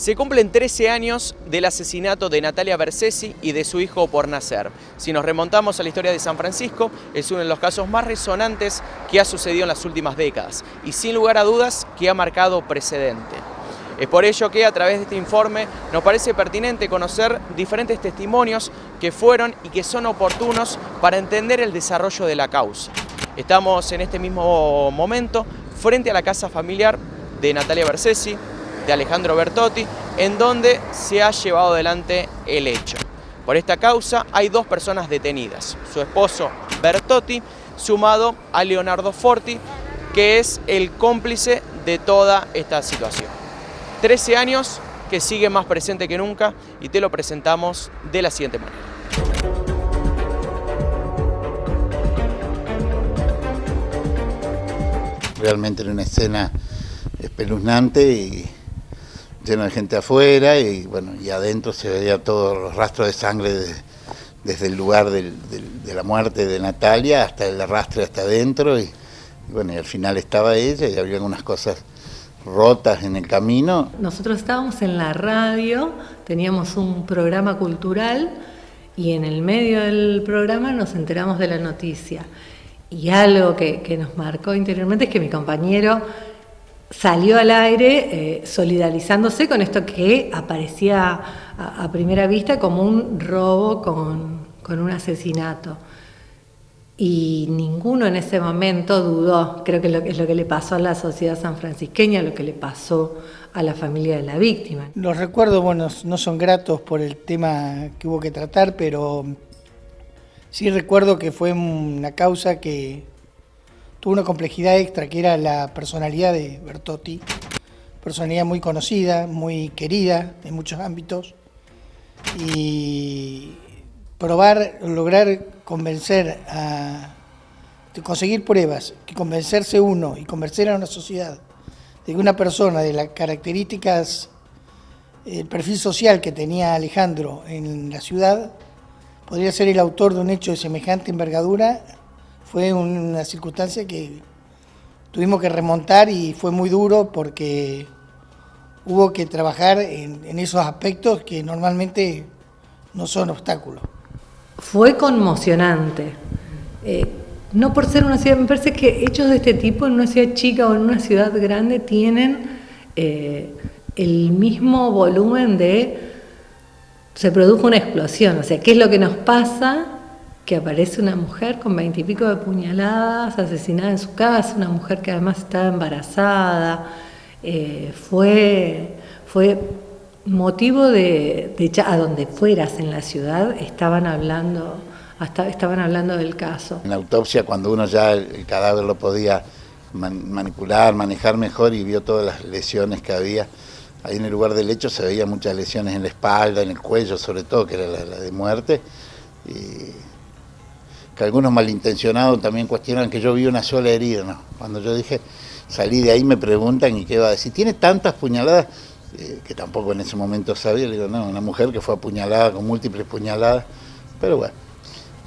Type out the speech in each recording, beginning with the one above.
Se cumplen 13 años del asesinato de Natalia Bersesi y de su hijo por nacer. Si nos remontamos a la historia de San Francisco, es uno de los casos más resonantes que ha sucedido en las últimas décadas y sin lugar a dudas que ha marcado precedente. Es por ello que a través de este informe nos parece pertinente conocer diferentes testimonios que fueron y que son oportunos para entender el desarrollo de la causa. Estamos en este mismo momento frente a la casa familiar de Natalia Bersesi, de Alejandro Bertotti, en donde se ha llevado adelante el hecho. Por esta causa hay dos personas detenidas, su esposo Bertotti, sumado a Leonardo Forti, que es el cómplice de toda esta situación. 13 años que sigue más presente que nunca y te lo presentamos de la siguiente manera. Realmente era una escena espeluznante y lleno de gente afuera y bueno, y adentro se veía todos los rastros de sangre desde el lugar de la muerte de Natalia hasta el arrastre hasta adentro y bueno, y al final estaba ella y había algunas cosas rotas en el camino. Nosotros estábamos en la radio, teníamos un programa cultural y en el medio del programa nos enteramos de la noticia. Y algo que nos marcó interiormente es que mi compañero salió al aire solidarizándose con esto que aparecía a primera vista como un robo con un asesinato. Y ninguno en ese momento dudó, creo que es lo que le pasó a la sociedad sanfrancisqueña, lo que le pasó a la familia de la víctima. Los recuerdos, bueno, no son gratos por el tema que hubo que tratar, pero sí recuerdo que fue una causa que tuvo una complejidad extra, que era la personalidad de Bertotti, personalidad muy conocida, muy querida en muchos ámbitos, y lograr convencer conseguir pruebas, que convencerse uno y convencer a una sociedad de que una persona de las características, el perfil social que tenía Alejandro en la ciudad, podría ser el autor de un hecho de semejante envergadura, fue una circunstancia que tuvimos que remontar y fue muy duro porque hubo que trabajar en esos aspectos que normalmente no son obstáculos. Fue conmocionante. No por ser una ciudad, me parece que hechos de este tipo en una ciudad chica o en una ciudad grande tienen el mismo volumen se produjo una explosión. O sea, ¿qué es lo que nos pasa? Que aparece una mujer con 20 y pico de puñaladas, asesinada en su casa, una mujer que además estaba embarazada. Fue motivo de a donde fueras en la ciudad estaban hablando del caso. En la autopsia, cuando uno ya el cadáver lo podía manipular, manejar mejor y vio todas las lesiones que había, ahí en el lugar del hecho se veía muchas lesiones en la espalda, en el cuello sobre todo, que era la de muerte, y que algunos malintencionados también cuestionan que yo vi una sola herida, ¿no? Cuando yo salí de ahí me preguntan y qué iba a decir, ¿tiene tantas puñaladas? Que tampoco en ese momento sabía, le digo, no, una mujer que fue apuñalada con múltiples puñaladas, pero bueno.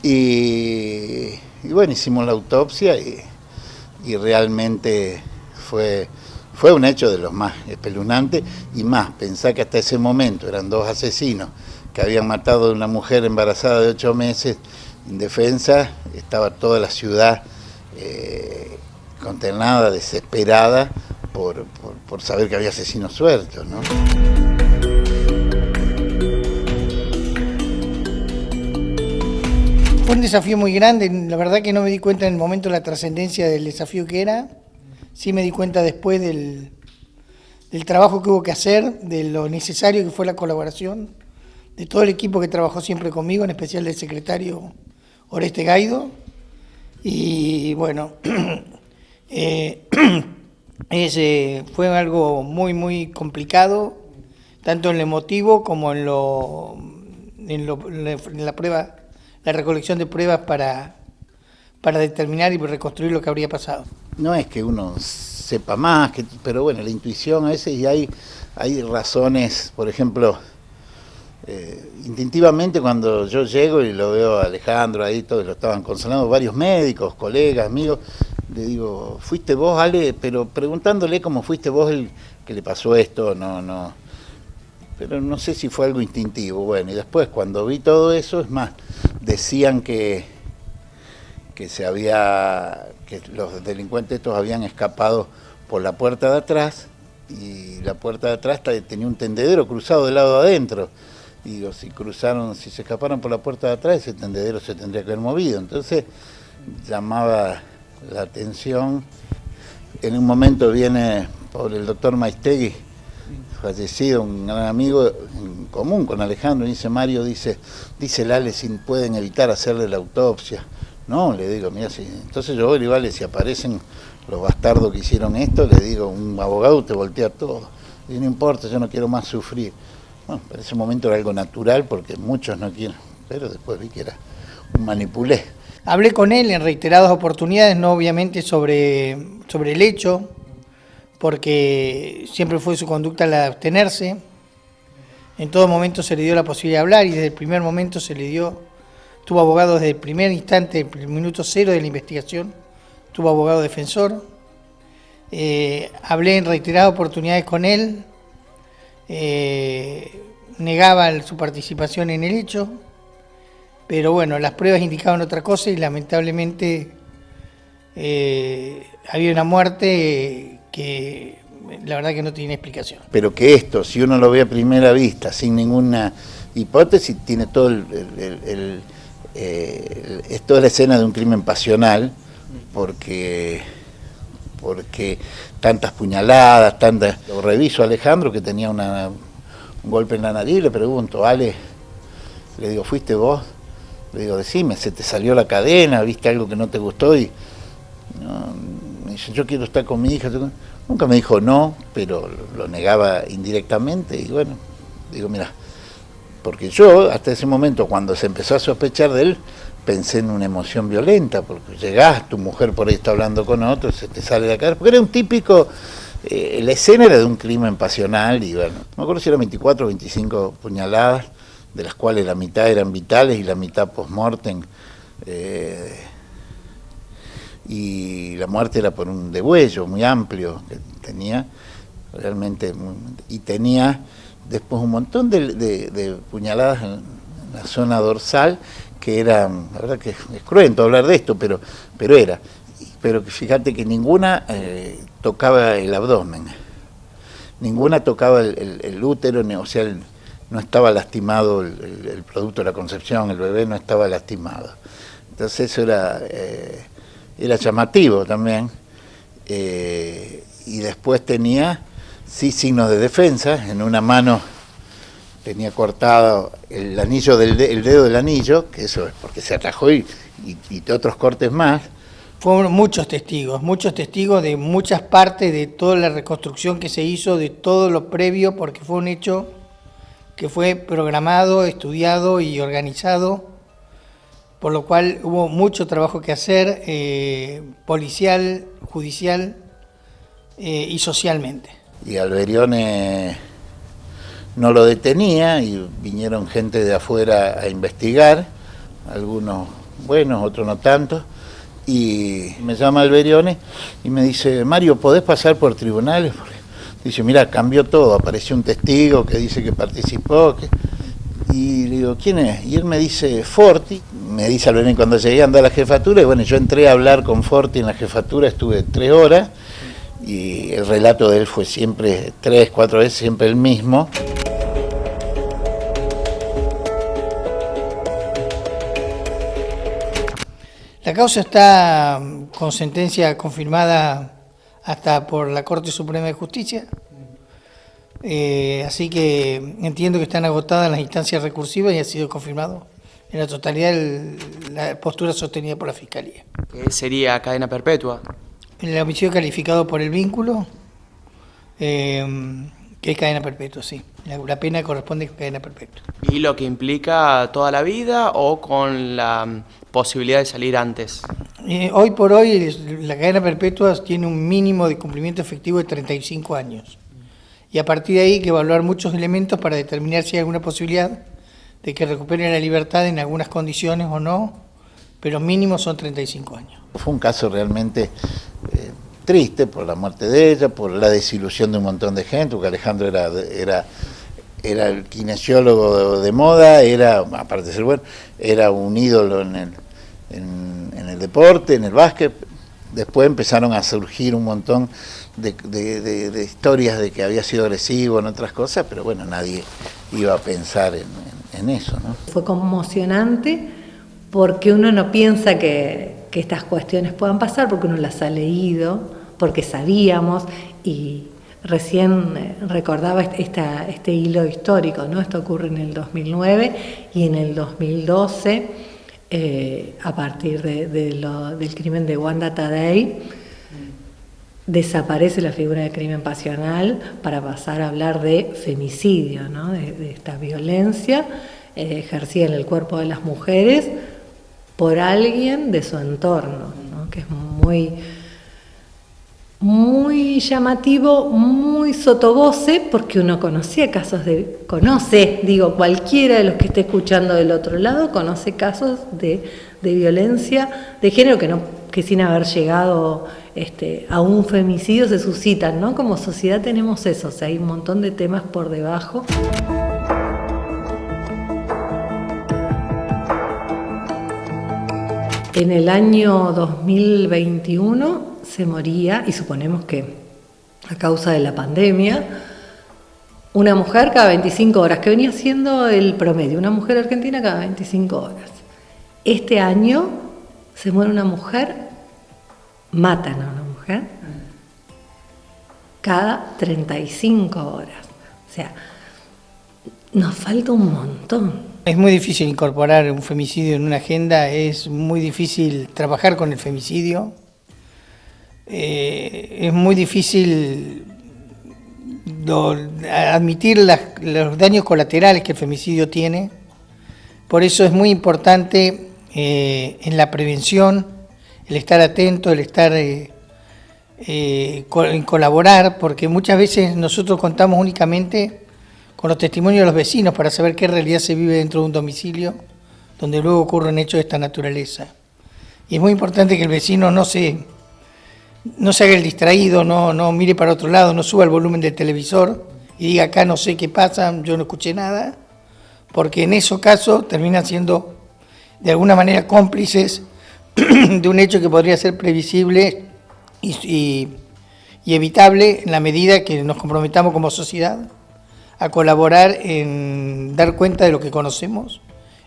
Y bueno, hicimos la autopsia y realmente fue un hecho de los más espeluznantes y más, pensá que hasta ese momento eran dos asesinos que habían matado a una mujer embarazada de 8 meses, indefensa, estaba toda la ciudad consternada, desesperada, por saber que había asesinos sueltos, ¿no? Fue un desafío muy grande, la verdad que no me di cuenta en el momento de la trascendencia del desafío que era, sí me di cuenta después del trabajo que hubo que hacer, de lo necesario que fue la colaboración, de todo el equipo que trabajó siempre conmigo, en especial del secretario Oreste Gaido, y bueno, fue algo muy muy complicado, tanto en lo emotivo como en la prueba, la recolección de pruebas para determinar y reconstruir lo que habría pasado. No es que uno sepa más, pero bueno, la intuición a veces, y hay razones, por ejemplo, instintivamente cuando yo llego y lo veo a Alejandro ahí, todos lo estaban consolando, varios médicos, colegas, amigos, le digo, ¿fuiste vos, Ale? Pero preguntándole cómo fuiste vos el que le pasó esto, no. pero no sé si fue algo instintivo. Bueno, y después cuando vi todo eso, es más, decían que los delincuentes estos habían escapado por la puerta de atrás, y la puerta de atrás tenía un tendedero cruzado del lado de adentro. Digo, si se escaparon por la puerta de atrás, ese tendedero se tendría que haber movido. Entonces llamaba la atención. En un momento viene por el doctor Maistegui, fallecido, un gran amigo en común con Alejandro, y dice: Mario, dice Lale, si pueden evitar hacerle la autopsia. No, le digo, mira, si entonces yo voy y vale, si aparecen los bastardos que hicieron esto, le digo, un abogado te voltea todo. Y no importa, yo no quiero más sufrir. Bueno, para ese momento era algo natural, porque muchos no quieren, pero después vi que era un manipulé. Hablé con él en reiteradas oportunidades, no obviamente sobre el hecho, porque siempre fue su conducta la de abstenerse. En todo momento se le dio la posibilidad de hablar, y desde el primer momento tuvo abogado desde el primer instante, el minuto cero de la investigación, tuvo abogado defensor. Hablé en reiteradas oportunidades con él, negaba su participación en el hecho, pero bueno, las pruebas indicaban otra cosa, y lamentablemente había una muerte que la verdad que no tiene explicación. Pero que esto, si uno lo ve a primera vista, sin ninguna hipótesis, tiene todo es toda la escena de un crimen pasional, porque tantas puñaladas, Lo reviso a Alejandro, que tenía un golpe en la nariz, le pregunto: Ale, le digo, ¿fuiste vos? Le digo, decime, ¿se te salió la cadena? ¿Viste algo que no te gustó? Y no, me dice: yo quiero estar con mi hija. Nunca me dijo no, pero lo negaba indirectamente. Y bueno, digo, mira, porque yo hasta ese momento, cuando se empezó a sospechar de él, pensé en una emoción violenta, porque llegás, tu mujer por ahí está hablando con otro, se te sale la cara, porque era un típico, la escena era de un crimen pasional, y bueno, no me acuerdo si eran 24 o 25 puñaladas, de las cuales la mitad eran vitales y la mitad post-mortem, y la muerte era por un degüello muy amplio que tenía, realmente, y tenía después un montón de puñaladas en la zona dorsal, que era, la verdad que es cruento hablar de esto, pero que fíjate que ninguna tocaba el abdomen, ninguna tocaba el útero, o sea, no estaba lastimado el producto de la concepción, el bebé no estaba lastimado. Entonces eso era llamativo también, y después tenía sí signos de defensa. En una mano tenía cortado el anillo el dedo del anillo, que eso es porque se atajó, y otros cortes más. Fueron muchos testigos de muchas partes de toda la reconstrucción que se hizo, de todo lo previo, porque fue un hecho que fue programado, estudiado y organizado, por lo cual hubo mucho trabajo que hacer, policial, judicial y socialmente. Y Alberione no lo detenía, y vinieron gente de afuera a investigar, algunos buenos, otros no tanto, y me llama Alberione y me dice: Mario, ¿podés pasar por tribunales? Porque dice, mira, cambió todo, apareció un testigo que dice que participó, y le digo, ¿quién es? Y él me dice, Forti. Me dice Alberione cuando llegué a andar a la jefatura, y bueno, yo entré a hablar con Forti en la jefatura, estuve 3 horas, y el relato de él fue siempre 3, 4 veces, siempre el mismo. La causa está con sentencia confirmada hasta por la Corte Suprema de Justicia, así que entiendo que están agotadas las instancias recursivas y ha sido confirmado en la totalidad la postura sostenida por la Fiscalía. ¿Qué sería cadena perpetua? El homicidio calificado por el vínculo, que es cadena perpetua, sí. La pena corresponde a cadena perpetua. ¿Y lo que implica toda la vida o con la posibilidad de salir antes? Hoy por hoy la cadena perpetua tiene un mínimo de cumplimiento efectivo de 35 años. Y a partir de ahí hay que evaluar muchos elementos para determinar si hay alguna posibilidad de que recupere la libertad en algunas condiciones o no, pero mínimo son 35 años. Fue un caso realmente triste por la muerte de ella, por la desilusión de un montón de gente, porque Alejandro era era el kinesiólogo de moda, era, aparte de ser bueno, era un ídolo en el deporte, en el básquet. Después empezaron a surgir un montón de historias de que había sido agresivo en otras cosas, pero bueno, nadie iba a pensar en eso, ¿no? Fue conmocionante porque uno no piensa que estas cuestiones puedan pasar, porque uno las ha leído, porque sabíamos, y recién recordaba este hilo histórico, ¿no? Esto ocurre en el 2009 y en el 2012, a partir del crimen de Wanda Tadei, desaparece la figura de crimen pasional para pasar a hablar de femicidio, ¿no? de esta violencia ejercida en el cuerpo de las mujeres por alguien de su entorno, ¿no? Que es muy llamativo, muy sotovoce, porque uno conoce, cualquiera de los que esté escuchando del otro lado conoce casos de violencia de género que sin haber llegado a un femicidio se suscitan, ¿no? Como sociedad tenemos eso, o sea, hay un montón de temas por debajo. En el año 2021 se moría, y suponemos que a causa de la pandemia, una mujer cada 25 horas, que venía siendo el promedio, una mujer argentina cada 25 horas. Este año se muere una mujer, matan a una mujer, cada 35 horas. O sea, nos falta un montón. Es muy difícil incorporar un femicidio en una agenda, es muy difícil trabajar con el femicidio, es muy difícil admitir los daños colaterales que el femicidio tiene. Por eso es muy importante en la prevención, el estar atento, el estar en colaborar, porque muchas veces nosotros contamos únicamente con los testimonios de los vecinos para saber qué realidad se vive dentro de un domicilio donde luego ocurren hechos de esta naturaleza. Y es muy importante que el vecino no se haga el distraído, no mire para otro lado, no suba el volumen del televisor y diga acá no sé qué pasa, yo no escuché nada, porque en esos casos terminan siendo de alguna manera cómplices de un hecho que podría ser previsible y evitable en la medida que nos comprometamos como sociedad a colaborar en dar cuenta de lo que conocemos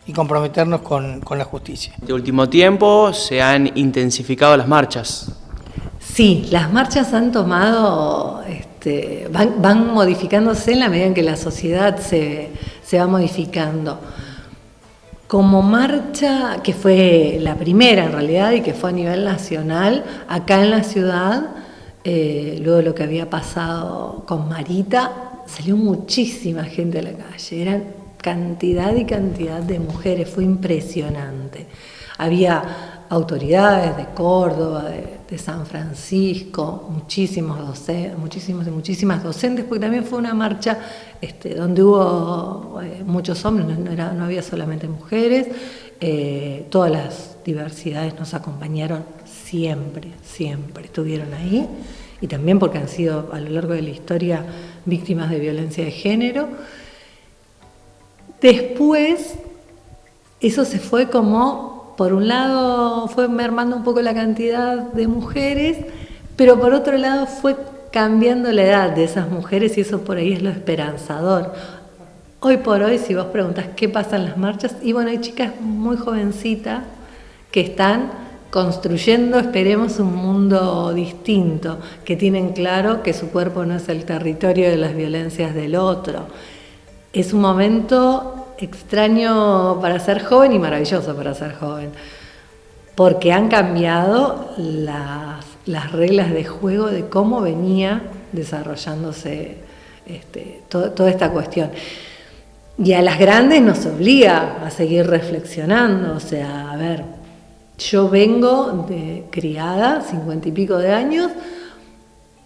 y comprometernos con la justicia. En este último tiempo se han intensificado las marchas. Sí, las marchas han tomado, van modificándose en la medida en que la sociedad se va modificando. Como marcha, que fue la primera en realidad y que fue a nivel nacional, acá en la ciudad, luego de lo que había pasado con Marita, salió muchísima gente a la calle, eran cantidad y cantidad de mujeres, fue impresionante. Había autoridades de Córdoba, de San Francisco, muchísimas docentes, porque también fue una marcha donde hubo muchos hombres, no había solamente mujeres, todas las diversidades nos acompañaron siempre, estuvieron ahí, y también porque han sido a lo largo de la historia víctimas de violencia de género. Después, eso se fue como, por un lado, fue mermando un poco la cantidad de mujeres, pero por otro lado fue cambiando la edad de esas mujeres y eso por ahí es lo esperanzador. Hoy por hoy, si vos preguntás qué pasa en las marchas, y bueno, hay chicas muy jovencitas que están construyendo, esperemos, un mundo distinto, que tienen claro que su cuerpo no es el territorio de las violencias del otro. Es un momento extraño para ser joven y maravilloso para ser joven, porque han cambiado las reglas de juego de cómo venía desarrollándose toda esta cuestión. Y a las grandes nos obliga a seguir reflexionando, o sea, a ver, yo vengo de criada, 50 y pico de años,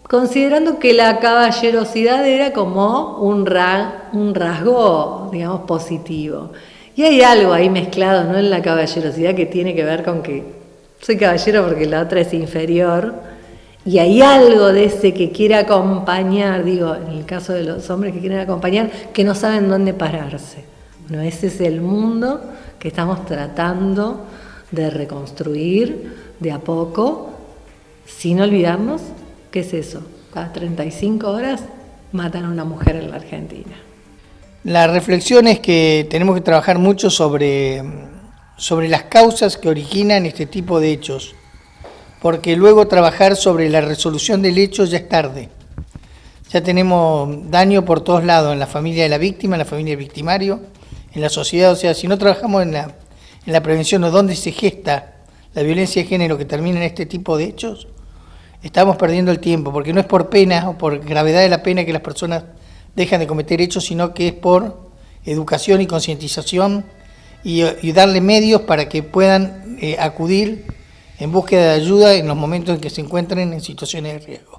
considerando que la caballerosidad era como un rasgo, digamos, positivo. Y hay algo ahí mezclado, ¿no?, en la caballerosidad que tiene que ver con que soy caballero porque la otra es inferior, y hay algo de ese que quiere acompañar, digo, en el caso de los hombres que quieren acompañar, que no saben dónde pararse. Bueno, ese es el mundo que estamos tratando de reconstruir de a poco, sin olvidarnos que es eso, cada 35 horas matan a una mujer en la Argentina. La reflexión es que tenemos que trabajar mucho sobre las causas que originan este tipo de hechos, porque luego trabajar sobre la resolución del hecho ya es tarde. Ya tenemos daño por todos lados, en la familia de la víctima, en la familia del victimario, en la sociedad. O sea, si no trabajamos en la prevención o dónde se gesta la violencia de género que termina en este tipo de hechos, estamos perdiendo el tiempo, porque no es por pena o por gravedad de la pena que las personas dejan de cometer hechos, sino que es por educación y concientización y darle medios para que puedan acudir en búsqueda de ayuda en los momentos en que se encuentren en situaciones de riesgo.